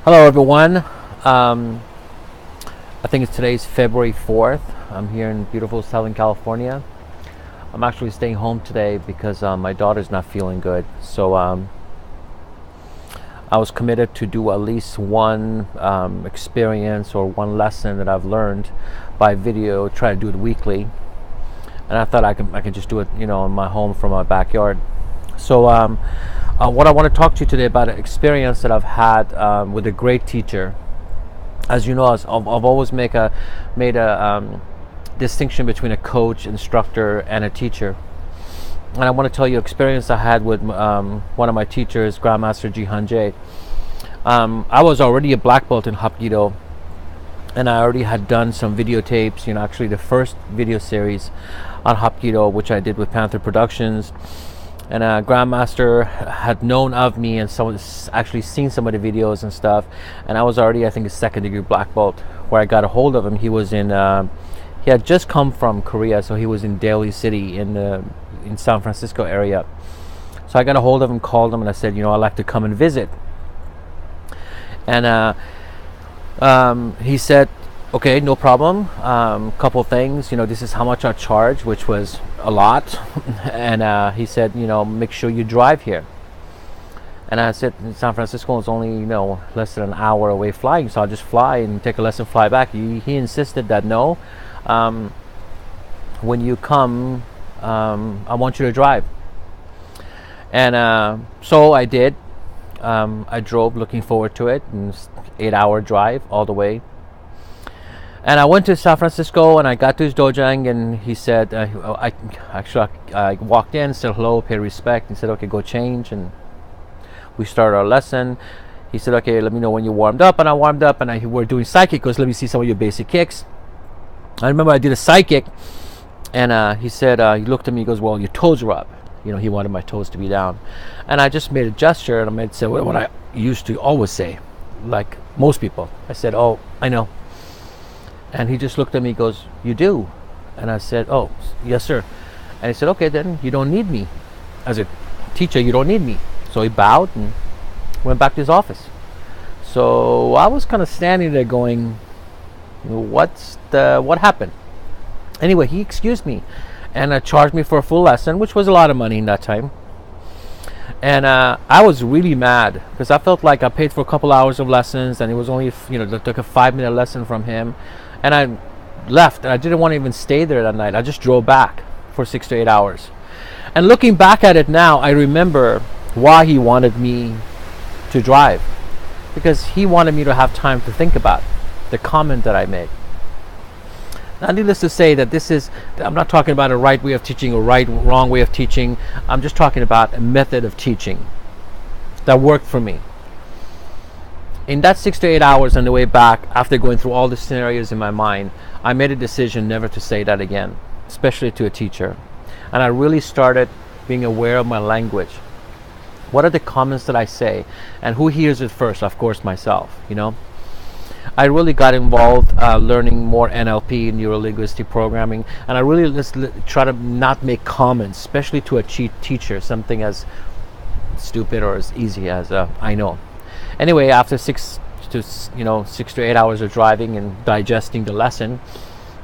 Hello everyone. I think today's February 4th. I'm here in beautiful Southern California. I'm actually staying home today because my daughter's not feeling good. So I was committed to do at least one experience or one lesson that I've learned by video, try to do it weekly. And I thought I could just do it, in my home from my backyard. So what I want to talk to you today about an experience that I've had with a great teacher. As you know, I've always made a distinction between a coach, instructor, and a teacher. And I want to tell you an experience I had with one of my teachers, Grandmaster Jihan Jay. I was already a black belt in Hapkido, and I already had done some videotapes, actually the first video series on Hapkido, which I did with Panther Productions. And Grandmaster had known of me and actually seen some of the videos and stuff. And I was already, I think, a second degree black belt. Where I got a hold of him, he was in, he had just come from Korea, so he was in Daly City in San Francisco area. So I got a hold of him, called him, and I said, I'd like to come and visit. And he said, okay, no problem. Couple things, this is how much I charge, which was a lot. And he said, make sure you drive here. And I said, San Francisco is only, less than an hour away flying, so I'll just fly and take a lesson, fly back. He insisted that no, when you come, I want you to drive. And so I did. I drove, looking forward to it, and 8-hour drive all the way. And I went to San Francisco, and I got to his dojang, and he said, I walked in, said hello, paid respect, and said, okay, go change. And we started our lesson. He said, okay, let me know when you warmed up. And I warmed up, and we're doing side kick. He goes, let me see some of your basic kicks. I remember I did a side kick, and he said, he looked at me, he goes, well, your toes are up. He wanted my toes to be down. And I just made a gesture, and I said what I used to always say, like most people. I said, oh, I know. And he just looked at me, he goes, you do? And I said, oh, yes, sir. And he said, okay, then you don't need me. As a teacher, you don't need me. So he bowed and went back to his office. So I was kind of standing there going, what happened? Anyway, he excused me and charged me for a full lesson, which was a lot of money in that time. And I was really mad because I felt like I paid for a couple hours of lessons, and it was only, took a 5-minute lesson from him. And I left, and I didn't want to even stay there that night. I just drove back for 6 to 8 hours. And looking back at it now, I remember why he wanted me to drive. Because he wanted me to have time to think about the comment that I made. Now, needless to say that I'm not talking about a right way of teaching or wrong way of teaching. I'm just talking about a method of teaching that worked for me. In that 6 to 8 hours on the way back, after going through all the scenarios in my mind, I made a decision never to say that again, especially to a teacher. And I really started being aware of my language. What are the comments that I say? And who hears it first? Of course, myself, I really got involved learning more NLP, neuro-linguistic programming, and I really try to not make comments, especially to a teacher, something as stupid or as easy as I know. Anyway, after 6 to 8 hours of driving and digesting the lesson,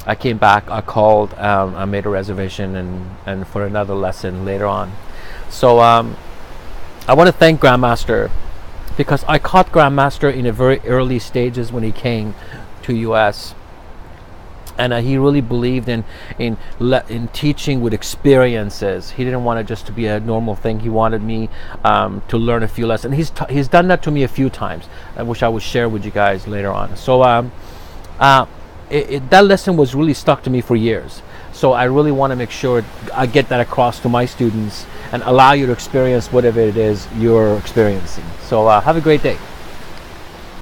I came back, I called, I made a reservation and for another lesson later on. So I want to thank Grandmaster, because I caught Grandmaster in the very early stages when he came to US. And he really believed in teaching with experiences. He didn't want it just to be a normal thing. He wanted me to learn a few lessons. He's done that to me a few times, which I will share with you guys later on. So that lesson was really stuck to me for years. So I really want to make sure I get that across to my students and allow you to experience whatever it is you're experiencing. So have a great day.